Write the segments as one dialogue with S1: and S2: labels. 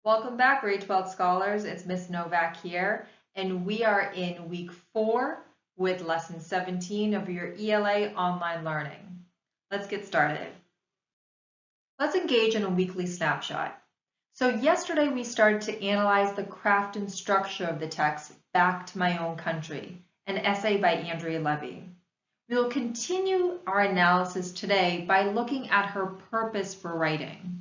S1: Welcome back, grade 12 scholars. It's Miss Novak here, and we are in week 4 with lesson 17 of your ELA online learning. Let's get started. Let's engage in a weekly snapshot. So yesterday we started to analyze the craft and structure of the text Back to My Own Country, an essay by Andrea Levy. We will continue our analysis today by looking at her purpose for writing.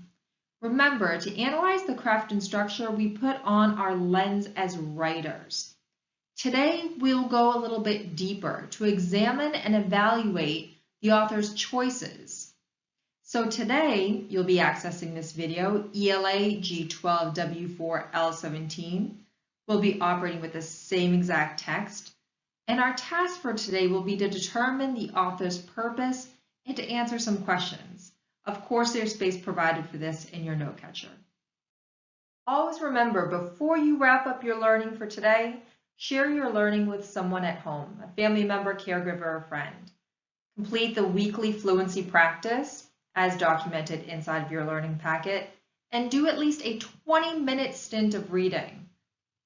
S1: Remember, to analyze the craft and structure, we put on our lens as writers. Today, we'll go a little bit deeper to examine and evaluate the author's choices. So today, you'll be accessing this video, ELA G12W4L17. We'll be operating with the same exact text. And our task for today will be to determine the author's purpose and to answer some questions. Of course, there's space provided for this in your note catcher. Always remember, before you wrap up your learning for today, share your learning with someone at home, a family member, caregiver, or friend. Complete the weekly fluency practice as documented inside of your learning packet, and do at least a 20-minute stint of reading.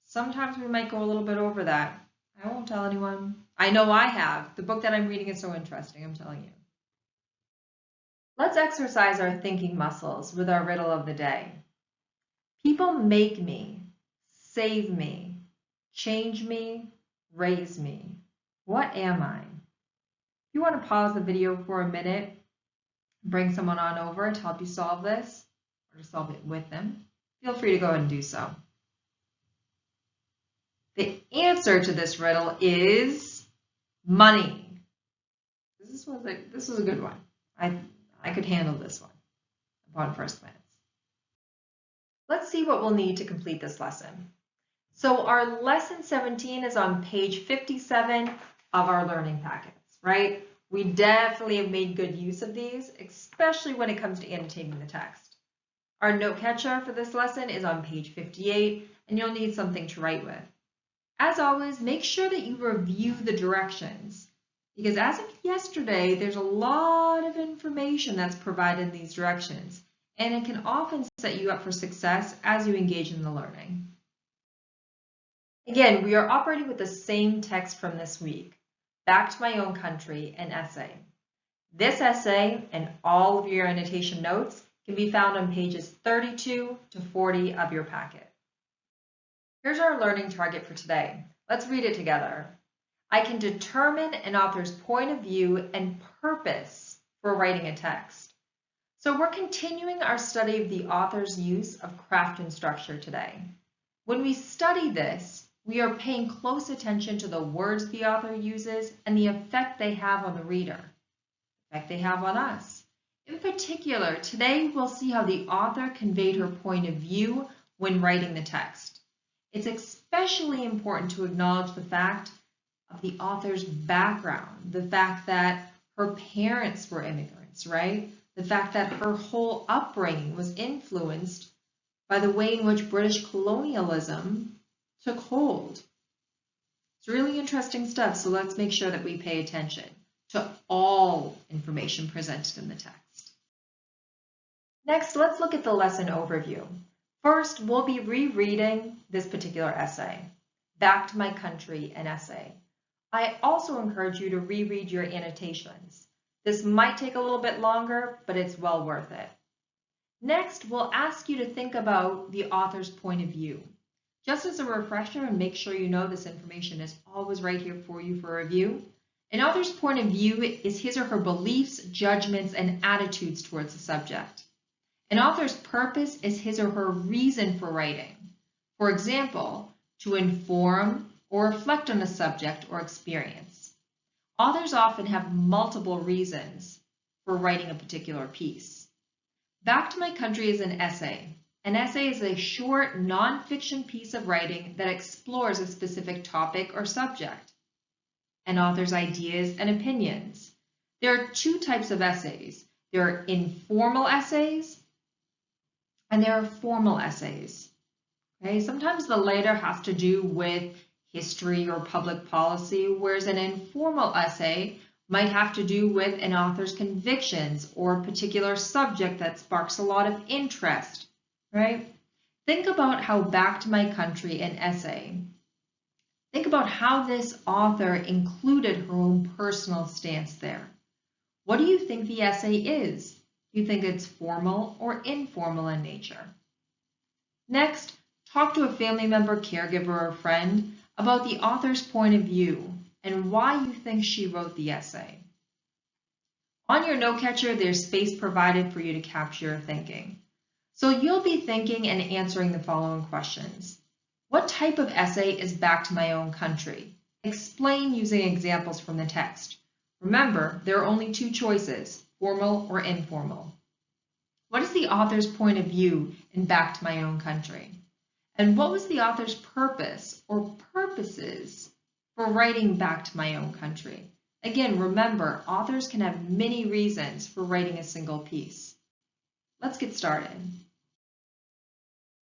S1: Sometimes we might go a little bit over that. I won't tell anyone. I know I have. The book that I'm reading is so interesting, I'm telling you. Let's exercise our thinking muscles with our riddle of the day. People make me, save me, change me, raise me. What am I? If you want to pause the video for a minute, bring someone on over to help you solve this, or to solve it with them, feel free to go ahead and do so. The answer to this riddle is money. This was a good one. I could handle this one upon first glance. Let's see what we'll need to complete this lesson. So our lesson 17 is on page 57 of our learning packets, right? We definitely have made good use of these, especially when it comes to annotating the text. Our note catcher for this lesson is on page 58, and you'll need something to write with. As always, make sure that you review the directions, because as of yesterday, there's a lot of information that's provided in these directions, and it can often set you up for success as you engage in the learning. Again, we are operating with the same text from this week, Back to My Own Country, an essay. This essay and all of your annotation notes can be found on pages 32 to 40 of your packet. Here's our learning target for today. Let's read it together. I can determine an author's point of view and purpose for writing a text. So we're continuing our study of the author's use of craft and structure today. When we study this, we are paying close attention to the words the author uses and the effect they have on the reader, the effect they have on us. In particular, today we'll see how the author conveyed her point of view when writing the text. It's especially important to acknowledge the fact of the author's background, the fact that her parents were immigrants, right? The fact that her whole upbringing was influenced by the way in which British colonialism took hold. It's really interesting stuff, so let's make sure that we pay attention to all information presented in the text. Next, let's look at the lesson overview. First, we'll be rereading this particular essay, Back to My Country, an essay. I also encourage you to reread your annotations. This might take a little bit longer, but it's well worth it. Next, we'll ask you to think about the author's point of view. Just as a refresher, and make sure you know this information is always right here for you for review, an author's point of view is his or her beliefs, judgments, and attitudes towards the subject. An author's purpose is his or her reason for writing. For example, to inform or reflect on a subject or experience. Authors often have multiple reasons for writing a particular piece. Back to My Country is an essay. An essay is a short, non-fiction piece of writing that explores a specific topic or subject. An author's ideas and opinions. There are two types of essays. There are informal essays and there are formal essays. Okay? Sometimes the latter has to do with history or public policy, whereas an informal essay might have to do with an author's convictions or a particular subject that sparks a lot of interest, right? Think about how Back to My Country, an essay. Think about how this author included her own personal stance there. What do you think the essay is? Do you think it's formal or informal in nature? Next, talk to a family member, caregiver, or friend about the author's point of view and why you think she wrote the essay. On your note catcher, there's space provided for you to capture your thinking. So you'll be thinking and answering the following questions. What type of essay is Back to My Own Country? Explain using examples from the text. Remember, there are only two choices, formal or informal. What is the author's point of view in Back to My Own Country? And what was the author's purpose or purposes for writing Back to My Own Country? Again, remember, authors can have many reasons for writing a single piece. Let's get started.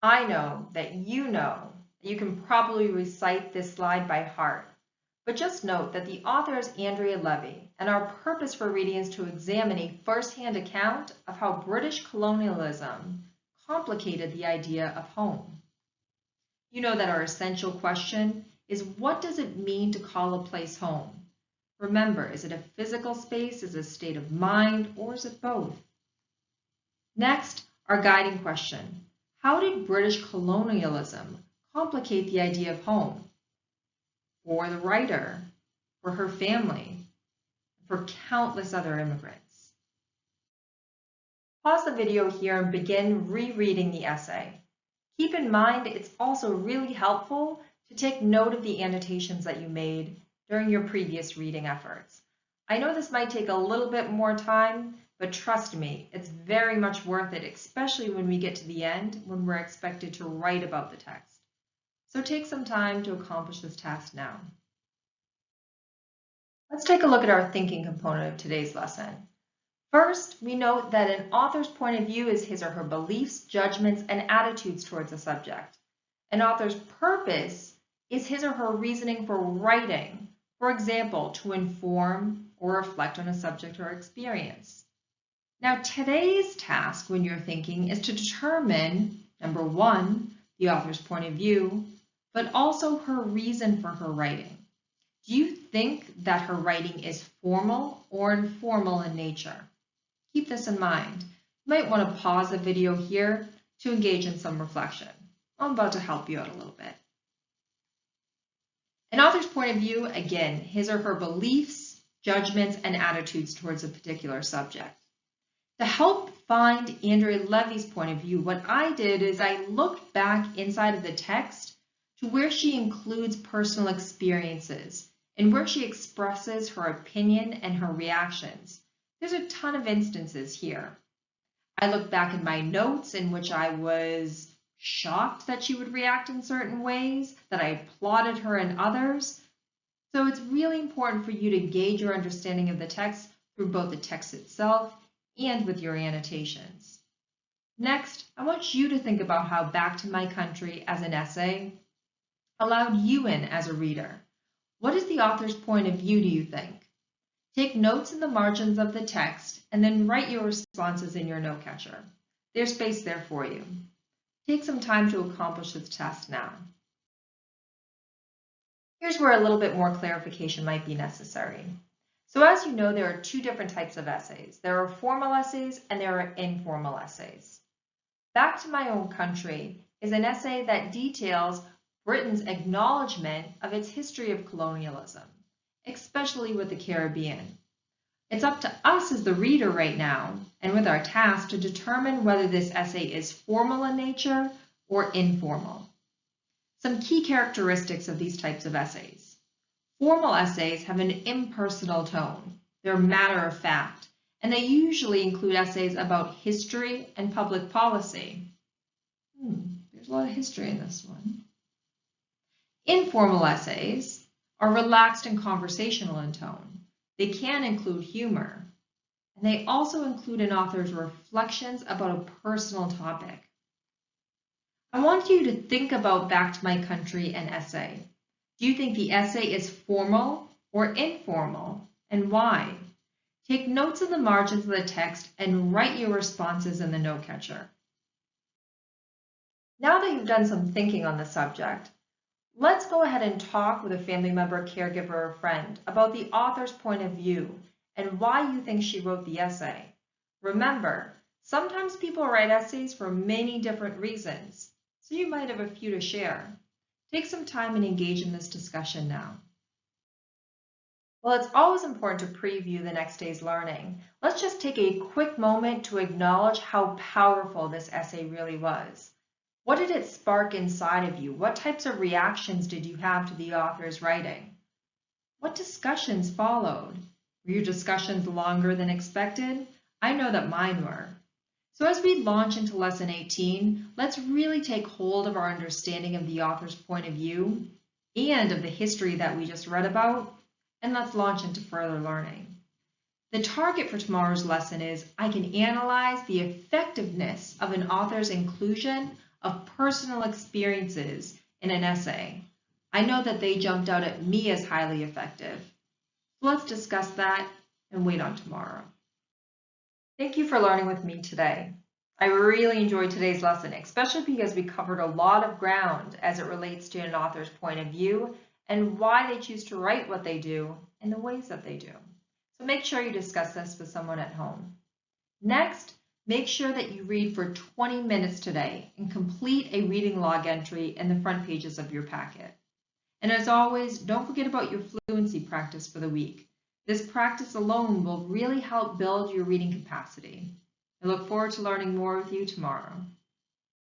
S1: I know that you can probably recite this slide by heart, but just note that the author is Andrea Levy, and our purpose for reading is to examine a first-hand account of how British colonialism complicated the idea of home. You know that our essential question is, what does it mean to call a place home? Remember, is it a physical space, is it a state of mind, or is it both? Next, our guiding question. How did British colonialism complicate the idea of home? For the writer, for her family, for countless other immigrants. Pause the video here and begin rereading the essay. Keep in mind it's also really helpful to take note of the annotations that you made during your previous reading efforts. I know this might take a little bit more time, but trust me, it's very much worth it, especially when we get to the end, when we're expected to write about the text. So take some time to accomplish this task now. Let's take a look at our thinking component of today's lesson. First, we note that an author's point of view is his or her beliefs, judgments, and attitudes towards a subject. An author's purpose is his or her reasoning for writing, for example, to inform or reflect on a subject or experience. Now, today's task when you're thinking is to determine, number one, the author's point of view, but also her reason for her writing. Do you think that her writing is formal or informal in nature? Keep this in mind. You might want to pause the video here to engage in some reflection. I'm about to help you out a little bit. An author's point of view, again, his or her beliefs, judgments, and attitudes towards a particular subject. To help find Andrea Levy's point of view, what I did is I looked back inside of the text to where she includes personal experiences and where she expresses her opinion and her reactions. There's a ton of instances here. I looked back in my notes in which I was shocked that she would react in certain ways, that I applauded her in others. So it's really important for you to gauge your understanding of the text through both the text itself and with your annotations. Next, I want you to think about how Back to My Country as an essay allowed you in as a reader. What is the author's point of view, do you think? Take notes in the margins of the text and then write your responses in your note catcher. There's space there for you. Take some time to accomplish this task now. Here's where a little bit more clarification might be necessary. So as you know, there are two different types of essays. There are formal essays and there are informal essays. Back to My Own Country is an essay that details Britain's acknowledgement of its history of colonialism, especially with the Caribbean. It's up to us as the reader right now, and with our task, to determine whether this essay is formal in nature or informal. Some key characteristics of these types of essays. Formal essays have an impersonal tone. They're matter of fact, and they usually include essays about history and public policy. There's a lot of history in this one. Informal essays are relaxed and conversational in tone. They can include humor, and they also include an author's reflections about a personal topic. I want you to think about Back to My Country and essay. Do you think the essay is formal or informal, and why? Take notes in the margins of the text and write your responses in the note catcher. Now that you've done some thinking on the subject, let's go ahead and talk with a family member, caregiver, or friend about the author's point of view and why you think she wrote the essay. Remember, sometimes people write essays for many different reasons, so you might have a few to share. Take some time and engage in this discussion now. Well, it's always important to preview the next day's learning. Let's just take a quick moment to acknowledge how powerful this essay really was. What did it spark inside of you? What types of reactions did you have to the author's writing? What discussions followed? Were your discussions longer than expected? I know that mine were. So as we launch into Lesson 18, let's really take hold of our understanding of the author's point of view and of the history that we just read about, and let's launch into further learning. The target for tomorrow's lesson is I can analyze the effectiveness of an author's inclusion of personal experiences in an essay. I know that they jumped out at me as highly effective. So let's discuss that and wait on tomorrow. Thank you for learning with me today. I really enjoyed today's lesson, especially because we covered a lot of ground as it relates to an author's point of view and why they choose to write what they do and the ways that they do. So make sure you discuss this with someone at home. Next, make sure that you read for 20 minutes today and complete a reading log entry in the front pages of your packet. And as always, don't forget about your fluency practice for the week. This practice alone will really help build your reading capacity. I look forward to learning more with you tomorrow.